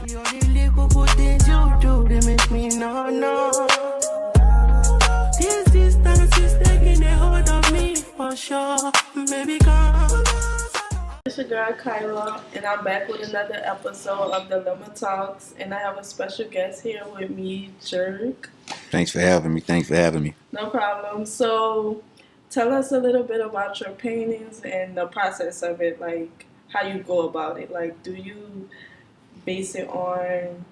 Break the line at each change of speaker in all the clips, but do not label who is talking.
The only little good things you do, they make me no. This distance is taking a hold of me for sure. Baby, come.
It's your girl Kyla, and I'm back with another episode of DilemmaTalks, and I have a special guest here with me, Jerk.
Thanks for having me.
No problem. So, tell us a little bit about your paintings and the process of it, like how you go about it. Like, do you base it on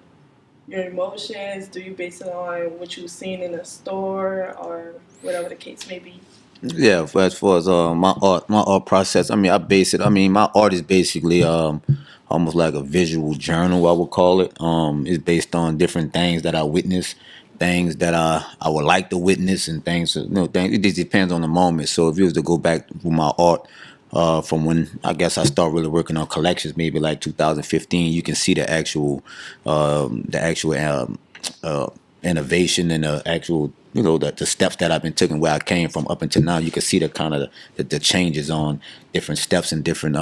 your emotions? Do you base it on what you've seen in a store, or whatever the case may be?
Yeah, as far as my art process, my art is basically almost like a visual journal, I would call it. It's based on different things that I witness, things that I would like to witness, and things, things. It just depends on the moment. So if you was to go back with my art, from when I guess I started really working on collections, maybe like 2015, you can see the actual innovation and the actual, the steps that I've been taking, where I came from up until now. You can see the kind of the changes on different steps in different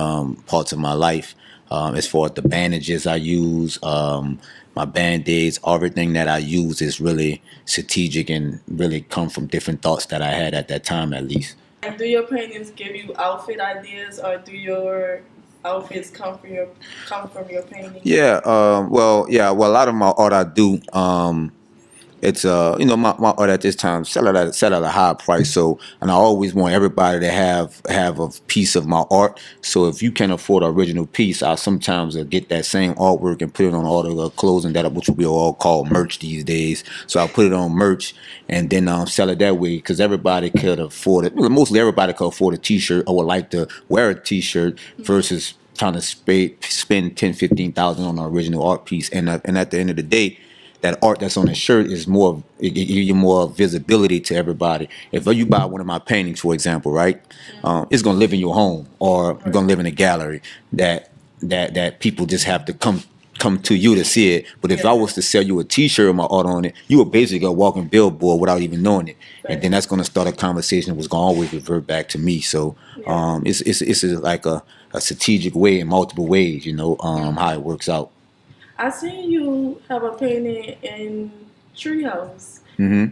parts of my life. As far as the bandages I use, my band-aids, everything that I use is really strategic and really come from different thoughts that I had at that time, at least.
And do your paintings give you outfit ideas, or do your outfits come from your painting?
Yeah, well, a lot of my art I do. It's my art at this time sell at a high price. So, and I always want everybody to have a piece of my art. So if you can't afford an original piece, I sometimes get that same artwork and put it on all the clothing which we all call merch these days. So I put it on merch and then sell it that way, because everybody could afford it. Mostly everybody could afford a T-shirt or would like to wear a T-shirt versus trying to spend $10,000-$15,000 on an original art piece. And at the end of the day, that art that's on the shirt is it give you more visibility to everybody. If you buy one of my paintings, for example, right, it's gonna live in your home, or you're gonna live in a gallery that people just have to come to you to see it. But if I was to sell you a T-shirt with my art on it, you would basically a walking billboard without even knowing it, and then that's gonna start a conversation that was gonna always revert back to me. So it's like a strategic way in multiple ways, how it works out.
I seen you have a painting in Treehouse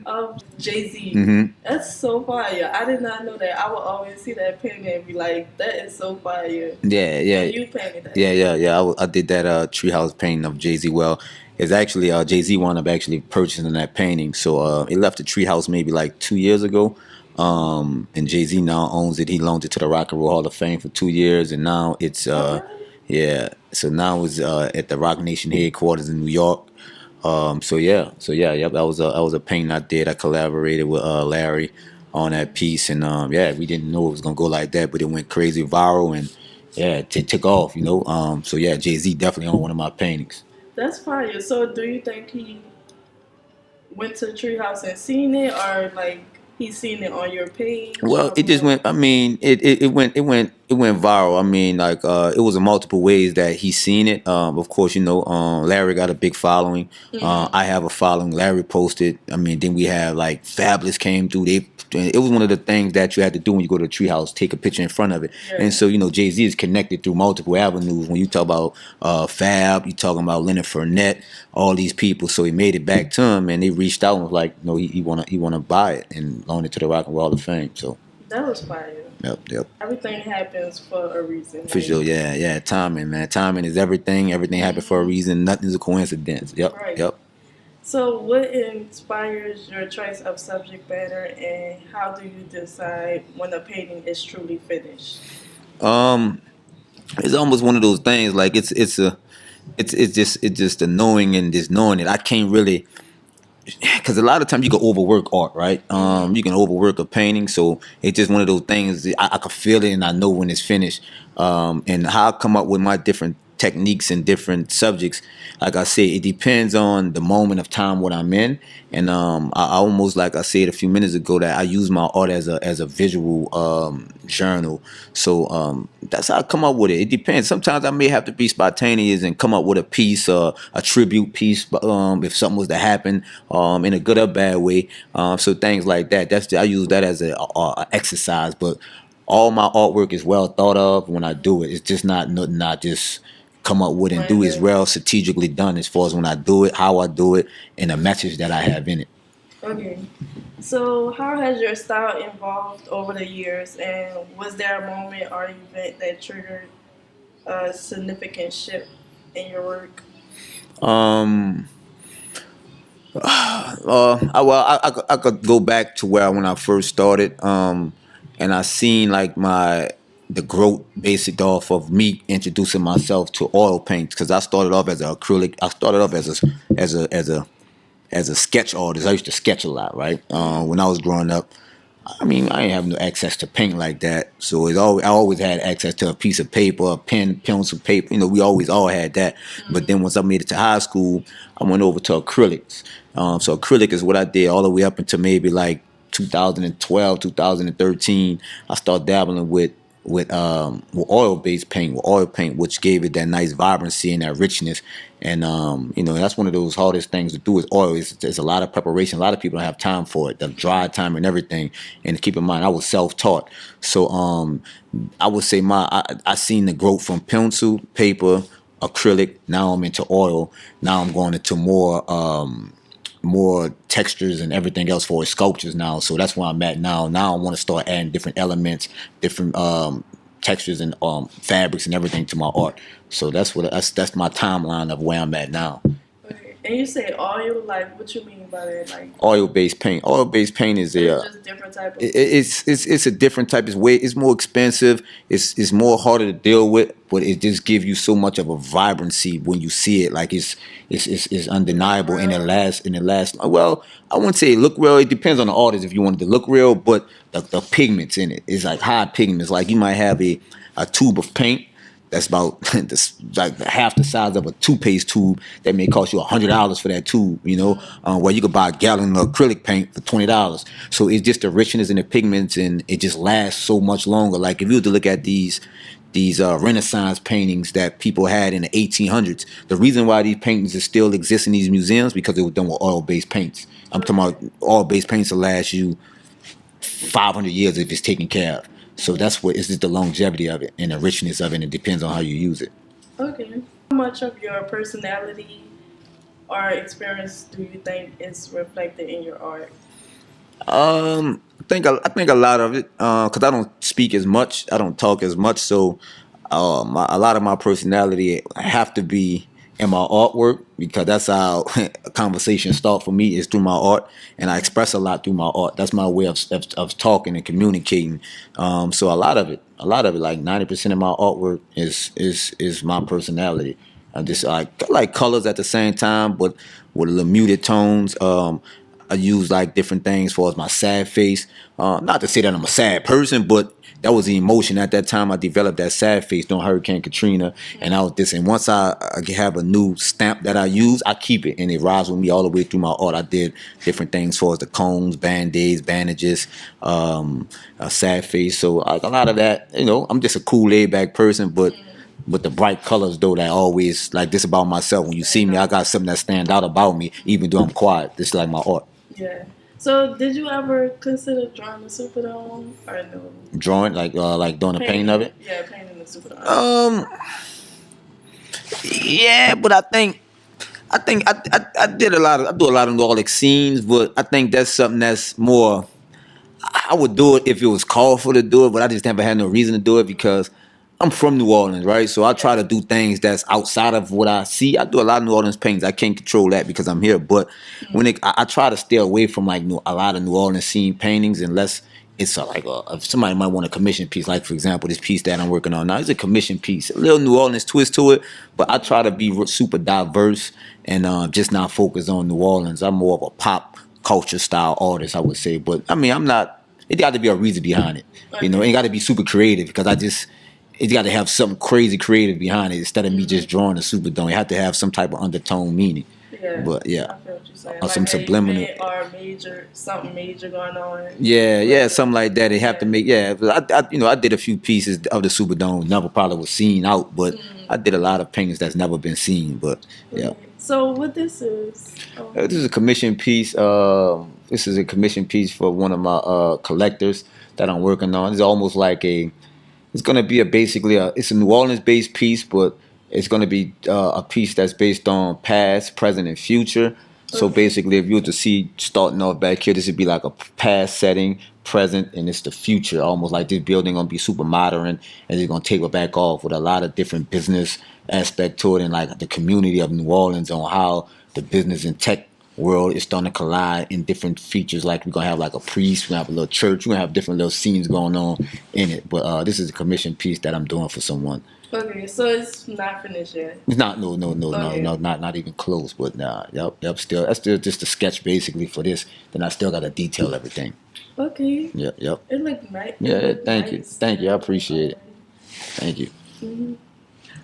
of Jay-Z. That's so fire. I did not know that. I would always see that painting and be like, that is so fire.
Yeah.
And you painted that.
Yeah. I did that Treehouse painting of Jay-Z. Well, it's actually Jay-Z wound up actually purchasing that painting. So it left the Treehouse maybe like 2 years ago. And Jay-Z now owns it. He loaned it to the Rock and Roll Hall of Fame for 2 years, and now it's yeah. So now it's at the Rock Nation headquarters in New York. That was a painting I did. I collaborated with Larry on that piece, and we didn't know it was gonna go like that, but it went crazy viral, and it took off. Jay-Z definitely on one of my paintings.
That's fire. So do you think he went to the Treehouse and seen it, or like he's seen it on your page?
Well, it just went. I mean, it went viral. I mean, like it was in multiple ways that he's seen it. Of course, Larry got a big following. I have a following. Larry posted. I mean, then we have like Fabulous came through. It was one of the things that you had to do when you go to the Treehouse, take a picture in front of it. Yeah. And so, Jay-Z is connected through multiple avenues. When you talk about Fab, you talking about Leonard Fournette, all these people. So he made it back to him, and they reached out and was like, no, he wanna buy it and loan it to the Rock and Roll Hall of Fame. So
that was fire.
Yep.
Everything happens for a reason.
For sure, yeah. Timing, man. Timing is everything. Everything happened for a reason. Nothing's a coincidence. Yep,
right.
Yep.
So what inspires your choice of subject matter, and how do you decide when a painting is truly finished?
It's almost one of those things. Like it's just the knowing and just knowing it. I can't really, because a lot of times you can overwork art, right? You can overwork a painting, so it's just one of those things. I can feel it and I know when it's finished. And how I come up with my different techniques and different subjects, like I say, it depends on the moment of time what I'm in. And I almost, like I said a few minutes ago, that I use my art as a visual journal. So that's how I come up with it. It depends. Sometimes I may have to be spontaneous and come up with a piece, a tribute piece, if something was to happen in a good or bad way. So things like that. I use that as a exercise. But all my artwork is well thought of when I do it. It's just not just come up with and do is well strategically done as far as when I do it, how I do it, and the message that I have in it.
Okay. So, how has your style evolved over the years, and was there a moment or event that triggered a significant shift in your work?
Um, I could go back to where when I first started, and I seen like the growth basic off of me introducing myself to oil paints because I started off as an acrylic. I started off as a sketch artist. I used to sketch a lot, right? When I was growing up, I mean, I didn't have no access to paint like that, so I always had access to a piece of paper, a pen, pencil, paper. You know, we always all had that. But then once I made it to high school, I went over to acrylics. So acrylic is what I did all the way up until maybe like 2012, 2013. I started dabbling with oil based paint, with oil paint, which gave it that nice vibrancy and that richness. And you know, that's one of those hardest things to do is oil. It's a lot of preparation. A lot of people don't have time for it, the dry time and everything. And keep in mind, I was self-taught, so I would say I seen the growth from pencil, paper, acrylic. Now I'm into oil. Now I'm going into more textures and everything else for sculptures now. So that's where I'm at now. Now I want to start adding different elements, different textures and fabrics and everything to my art. So that's that's my timeline of where I'm at now.
Okay. And you say oil, like what you mean by that? Like
Oil-based paint. Oil-based paint is
just different type of.
it's a different type. It's more expensive. It's more harder to deal with, but it just gives you so much of a vibrancy when you see it. Like it's undeniable in the last. Well, I wouldn't say it look real. It depends on the artist if you want it to look real, but the pigments in it is like high pigments. Like you might have a tube of paint that's about like half the size of a toothpaste tube that may cost you $100 for that tube, you know, where you could buy a gallon of acrylic paint for $20. So it's just the richness in the pigments, and it just lasts so much longer. Like if you were to look at these Renaissance paintings that people had in the 1800s, the reason why these paintings still exist in these museums because they were done with oil-based paints. I'm talking about oil-based paints will last you 500 years if it's taken care of. So that's what is just the longevity of it and the richness of it, and it depends on how you use it.
Okay. How much of your personality or experience do you think is reflected in your art?
I think a lot of it, because I don't speak as much, I don't talk as much, so a lot of my personality have to be in my artwork because that's how conversations start for me is through my art, and I express a lot through my art. That's my way of talking and communicating. So a lot of it, like 90% of my artwork is my personality. I just I like colors at the same time, but with little muted tones. I use like different things for my sad face. Not to say that I'm a sad person, but that was the emotion at that time. I developed that sad face during Hurricane Katrina, and I was this. And once I have a new stamp that I use, I keep it, and it rides with me all the way through my art. I did different things for the combs, band-aids, bandages, a sad face. So a lot of that, you know, I'm just a cool, laid-back person, but. With the bright colors, though, that always like this about myself. When you see me, I got something that stands out about me, even though I'm quiet. This is like my art.
Yeah. So, did you ever consider drawing the Superdome or no?
Drawing, like doing the painting of it.
Yeah, painting the Superdome.
Yeah, but I do a lot of New Orleans scenes, but I think that's something that's more. I would do it if it was called for to do it, but I just never had no reason to do it because I'm from New Orleans, right? So I try to do things that's outside of what I see. I do a lot of New Orleans paintings. I can't control that because I'm here. But I try to stay away from like a lot of New Orleans scene paintings unless it's like if somebody might want a commission piece. Like for example, this piece that I'm working on now is a commission piece, a little New Orleans twist to it. But I try to be super diverse and just not focus on New Orleans. I'm more of a pop culture style artist, I would say. But I mean, I'm not. It got to be a reason behind it. You know, it got to be super creative because it's got to have something crazy creative behind it instead of me just drawing a Superdome. It have to have some type of undertone meaning.
Yeah.
But yeah.
I feel what you're saying.
Or some subliminal.
Or something major going on.
Yeah, something like that. They have to make. Yeah, I did a few pieces of the Superdome. Never probably was seen out, but I did a lot of paintings that's never been seen. But yeah.
So what this is?
This is a commission piece. This is a commission piece for one of my collectors that I'm working on. It's almost like it's gonna be basically it's a New Orleans based piece, but It's going to be a piece that's based on past, present, and future. So basically, if you were to see starting off back here, this would be like a past setting, present, and it's the future. Almost like this building gonna be super modern, and it's gonna taper back off with a lot of different business aspect to it, and like the community of New Orleans on how the business and tech world is starting to collide in different features. Like we're gonna have like a priest, we're gonna have a little church, we're gonna have different little scenes going on in it. But this is a commission piece that I'm doing for someone.
Okay, so it's not finished yet.
It's not no,
Okay.
not even close. But nah, yep. Still, that's still just a sketch basically for this. Then I still got to detail everything.
Okay.
Yep.
It looked nice.
Yeah, thank you. I appreciate it. Thank you.
Mhm.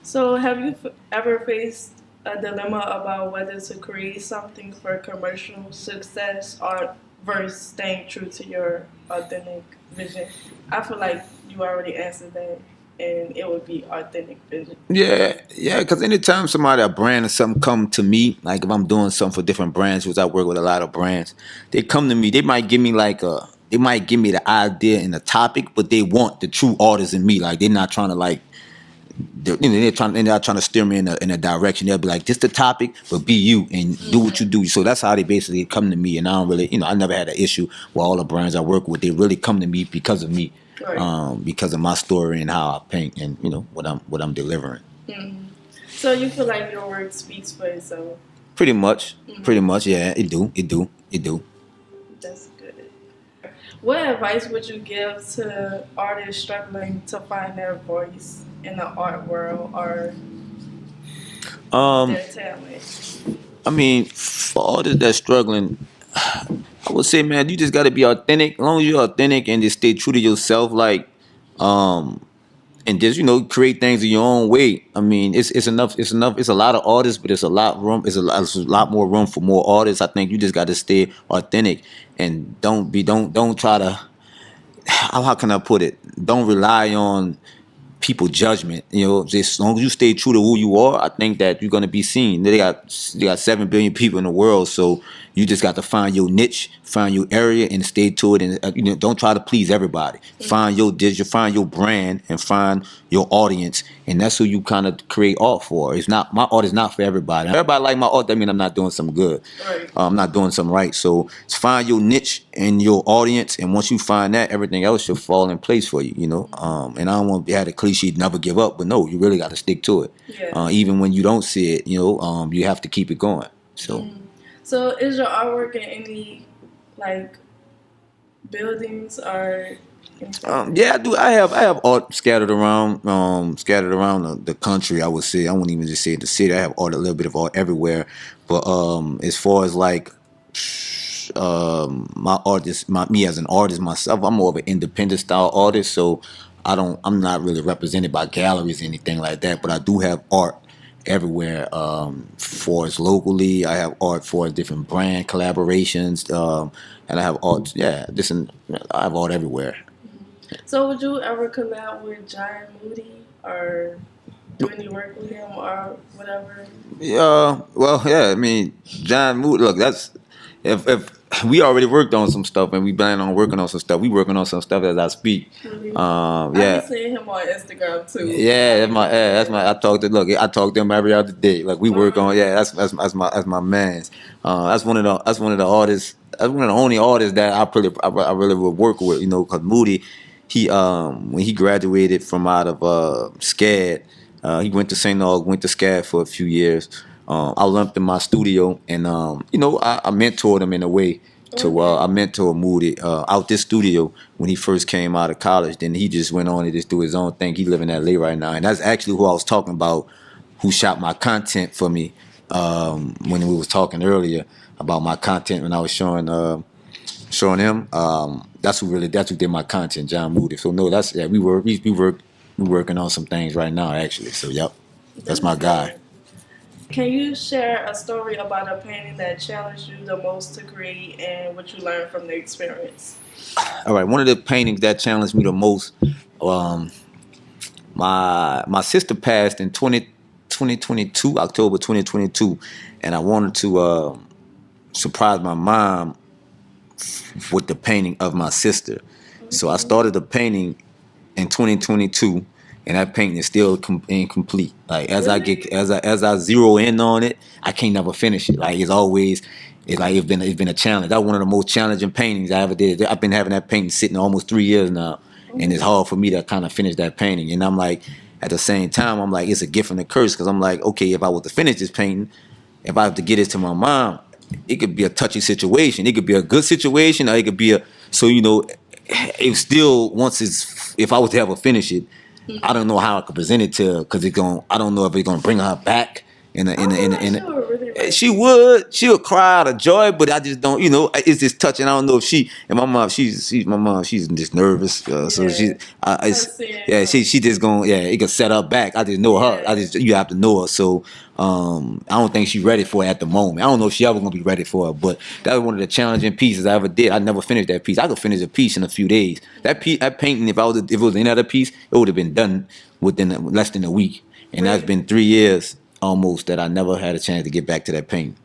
So, have you ever faced a dilemma about whether to create something for commercial success or versus staying true to your authentic vision? I feel like you already answered that, and it would be authentic vision.
Yeah. Because anytime somebody, a brand or something come to me, like if I'm doing something for different brands, because I work with a lot of brands, they come to me. They might give me they might give me the idea and the topic, but they want the true artist in me. Like they're not trying to like, they're not trying to steer me in a direction. They'll be like, this the topic, but be you and do what you do. So that's how they basically come to me. And I don't really, I never had an issue with all the brands I work with. They really come to me because of me.
Right.
Because of my story and how I paint and what I'm delivering.
Mhm. So you feel like your work speaks for itself.
Pretty much, yeah. It do.
That's good. What advice would you give to artists struggling to find their voice in the art world or
Um,
their talent?
I mean, for artists that's struggling, I would say, man, you just got to be authentic. As long as you're authentic and just stay true to yourself, like, and just create things in your own way. I mean, it's enough. It's enough. It's a lot of artists, but it's a lot room. It's a lot more room for more artists. I think you just got to stay authentic and don't try to. How can I put it? Don't rely on people judgment. Just as long as you stay true to who you are, I think that you're gonna be seen. They got 7 billion people in the world, so you just got to find your niche, find your area, and stay to it. And don't try to please everybody. Find your digital, find your brand, and find your audience, and that's who you kind of create art for. It's not my art is not for everybody. Everybody like my art. That means I'm not doing something good.
Right.
I'm not doing something right. So find your niche and your audience, and once you find that, everything else should fall in place for you. And I don't want to have the cliche never give up, but no, you really got to stick to it.
Yeah.
Even when you don't see it, you have to keep it going. So.
So is your artwork in any like buildings or?
Yeah, I do. I have art scattered around the country. I would say I wouldn't even just say the city. I have art, a little bit of art everywhere. But as far as like my artist, me as an artist myself, I'm more of an independent style artist. So I'm not really represented by galleries or anything like that. But I do have art everywhere. For us locally, I have art for different brand collaborations. And I have art. Yeah, I have art everywhere.
So would you ever collab with John Moody or do any work with him or whatever?
Yeah, well, yeah. I mean, John Mood. Look, that's if we already worked on some stuff and we plan on working on some stuff. We working on some stuff as I speak.
Really?
Yeah.
I've been seeing him on Instagram too.
Yeah, that's my. I talk to him every other day. Like we work on. Yeah, that's my man's. That's one of the artists. That's one of the only artists that I really would work with. Because Moody, he when he graduated from out of SCAD, he went to St. Aug, went to SCAD for a few years. I lumped in my studio, and I mentored him in a way. I mentored Moody out this studio when he first came out of college. Then he just went on and just do his own thing. He live in LA right now, and that's actually who I was talking about, who shot my content for me when we was talking earlier about my content when I was showing him. That's who did my content, John Moody. So no, we working on some things right now actually. So yep, that's my guy.
Can you share a story about a painting that challenged you the most to create and what you learned from the experience?
All right, one of the paintings that challenged me the most, my sister passed in 2022, October 2022, and I wanted to surprise my mom with the painting of my sister. So I started the painting in 2022, and that painting is still incomplete. Like as I
Really?
get as I zero in on it, I can't never finish it. Like it's been a challenge. That was one of the most challenging paintings I ever did. I've been having that painting sitting almost 3 years now, and it's hard for me to kind of finish that painting. And I'm like, at the same time, I'm like, it's a gift and a curse, because I'm like, okay, if I was to finish this painting, if I have to get it to my mom, it could be a touchy situation. It could be a good situation, or it could be a it still, if I was to ever finish it, I don't know how I could present it to her, because I don't know if it's gonna bring her back she would cry out of joy, but I just don't, it's just touching. I don't know if and my mom, she's just nervous, so she just gonna, it can set her back. I just know her. You have to know her. So I don't think she's ready for it at the moment. I don't know if she ever gonna be ready for it, but that was one of the challenging pieces I ever did. I never finished that piece. I could finish a piece in a few days. That painting, if it was any other piece, it would have been done within less than a week. And that's been 3 years almost that I never had a chance to get back to that painting.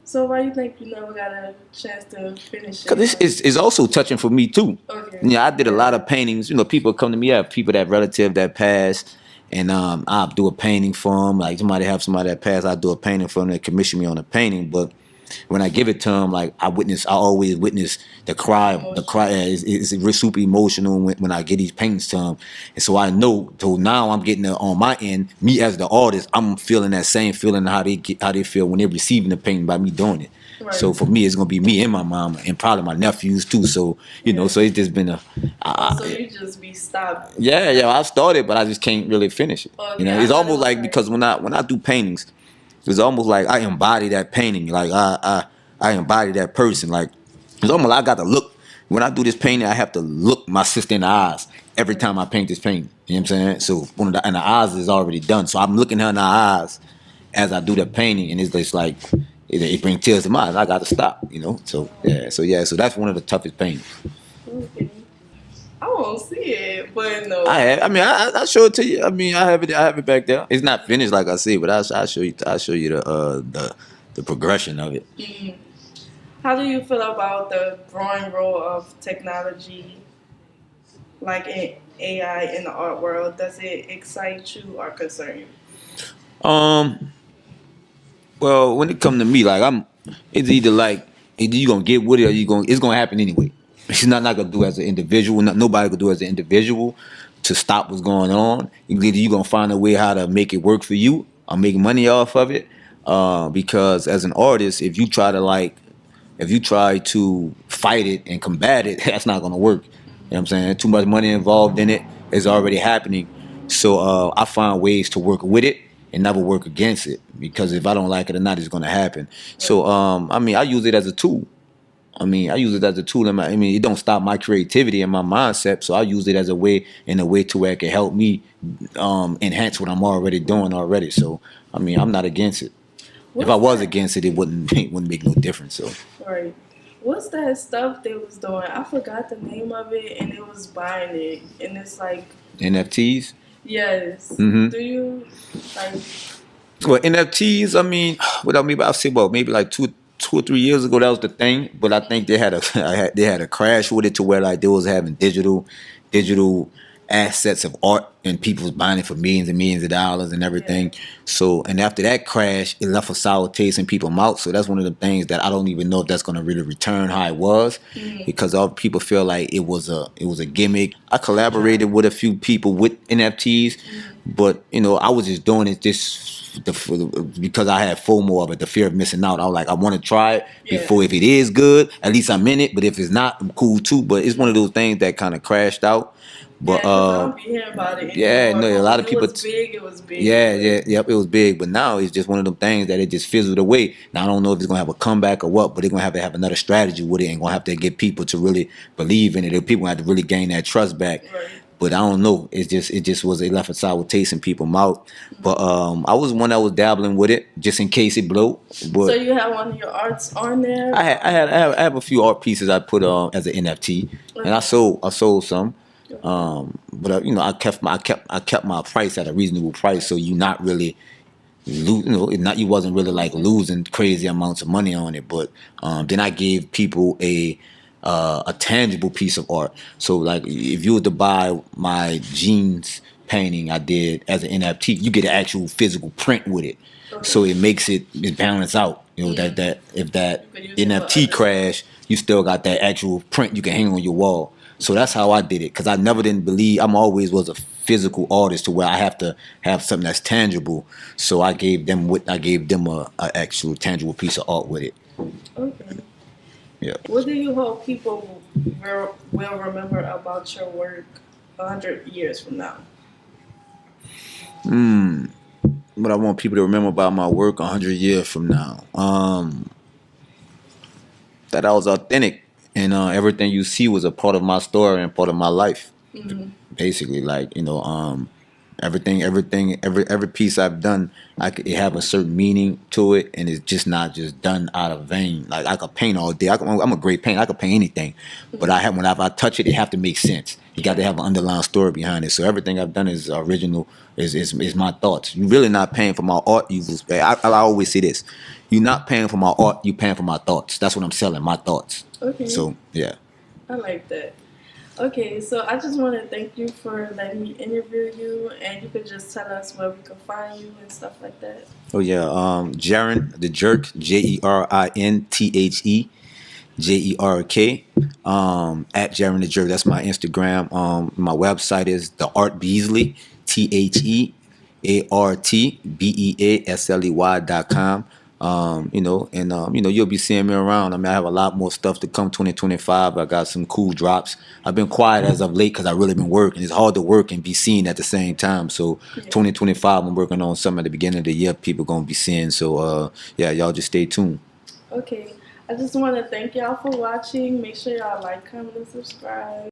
So why you think you never got a chance to finish it?
Because it's also touching for me too.
Okay.
Yeah, I did a lot of paintings. People come to me. I have people that relative that passed, and I'll do a painting for them. Like somebody that passed, I do a painting for them. They commission me on a painting, but when I give it to them, like I always witness the cry. The cry is super emotional when I get these paintings to them, and so I know. So now I'm getting it on my end. Me as the artist, I'm feeling that same feeling how they feel when they're receiving the painting by me doing it. Right. So for me, it's gonna be me and my mom, and probably my nephews too. So so it's just been
so you just be stopped.
Yeah, I started, but I just can't really finish it. Okay, it's almost like because when I do paintings, it's almost like I embody that painting. Like I embody that person. Like it's almost like I got to look. When I do this painting, I have to look my sister in the eyes every time I paint this painting. You know what I'm saying? So and the eyes is already done. So I'm looking her in the eyes as I do the painting, and it's just like it brings tears to my eyes. I got to stop. So so that's one of the toughest paintings.
Okay. I won't see it, but no.
I'll show it to you. I have it back there. It's not finished, like I said, but I'll show you the progression of it.
Mm-hmm. How do you feel about the growing role of technology, like in AI in the art world? Does it excite you or concern you?
Well, when it comes to me, like it's either you gonna get with it or it's gonna happen anyway. It's not gonna do as an individual. Nobody could do as an individual to stop what's going on. Either you gonna find a way how to make it work for you or make money off of it. Because as an artist, if you try to fight it and combat it, that's not gonna work. You know what I'm saying? Too much money involved in it is already happening. So I find ways to work with it and never work against it, because if I don't like it or not, it's gonna happen. So I use it as a tool. And it don't stop my creativity and my mindset. So I use it as a way to where it can help me enhance what I'm already doing already. So I'm not against it. If I was against it, it wouldn't make no difference. So.
Right. What's that stuff they was doing? I forgot the name of it, and it was buying it, and it's like
NFTs.
Yes.
Mm-hmm.
Do you like?
Well, NFTs. I'll say about maybe like 2 or 3 years ago, that was the thing. But I think they had a crash with it to where like they was having digital assets of art, and people was buying it for millions and millions of dollars and everything. Yeah. So, and after that crash, it left a sour taste in people's mouth. So that's one of the things that I don't even know if that's going to really return how it was, because all people feel like it was a gimmick. I collaborated with a few people with NFTs, but I was just doing it because I had FOMO of it, the fear of missing out. I was like, I want to try it before. If it is good, at least I'm in it. But if it's not, I'm cool too. But it's one of those things that kind of crashed out. But
I don't be hearing about it anymore.
A lot of people.
It was big.
It was big. But now it's just one of them things that it just fizzled away. Now I don't know if it's gonna have a comeback or what, but they're gonna have to have another strategy with it, and gonna have to get people to really believe in it. Or people have to really gain that trust back. Right. But I don't know. It left a sour taste in people's mouth. But I was one that was dabbling with it just in case it blew. But
so you have one of your arts on there?
I have a few art pieces I put on as an NFT, and I sold some. But I kept my price at a reasonable price, so you not really you wasn't really like losing crazy amounts of money on it. But then I gave people a tangible piece of art. So like if you were to buy my jeans painting I did as an NFT. You get an actual physical print with it,
Okay.
so it makes it balance out. You know that if that NFT crash, you still got that actual print you can hang on your wall. So that's how I did it, because I never didn't believe I'm always was a physical artist to where I have to have something that's tangible. So I gave them a actual tangible piece of art with it.
Okay.
Yeah.
What do you hope people will remember about your work 100 years from now?
What I want people to remember about my work 100 years from now. That I was authentic, and everything you see was a part of my story and part of my life. Basically, like, every piece I've done, it have a certain meaning to it, and it's just not just done out of vain. Like, I could paint all day. I'm a great painter. I could paint anything, but whenever I touch it, it have to make sense. You got to have an underlying story behind it. So everything I've done is original. Is my thoughts. You're really not paying for my art. I always say this: you're not paying for my art. You're paying for my thoughts. That's what I'm selling. My thoughts.
Okay.
So yeah.
I like that. Okay, so I just want to thank you for letting me interview you, and you could just tell us where we can find you and stuff like that.
Oh yeah, Jaren the Jerk, JERINTHE JERK, at Jaren the Jerk. That's my Instagram. My website is the Art Beasley, TheArtBeasley.com. You'll be seeing me around. I mean, I have a lot more stuff to come 2025. I got some cool drops. I've been quiet as of late because I've really been working. It's hard to work and be seen at the same time. So 2025, I'm working on something at the beginning of the year people going to be seeing. So, y'all just stay tuned.
Okay, I just want to thank y'all for watching. Make sure y'all like, comment, and subscribe.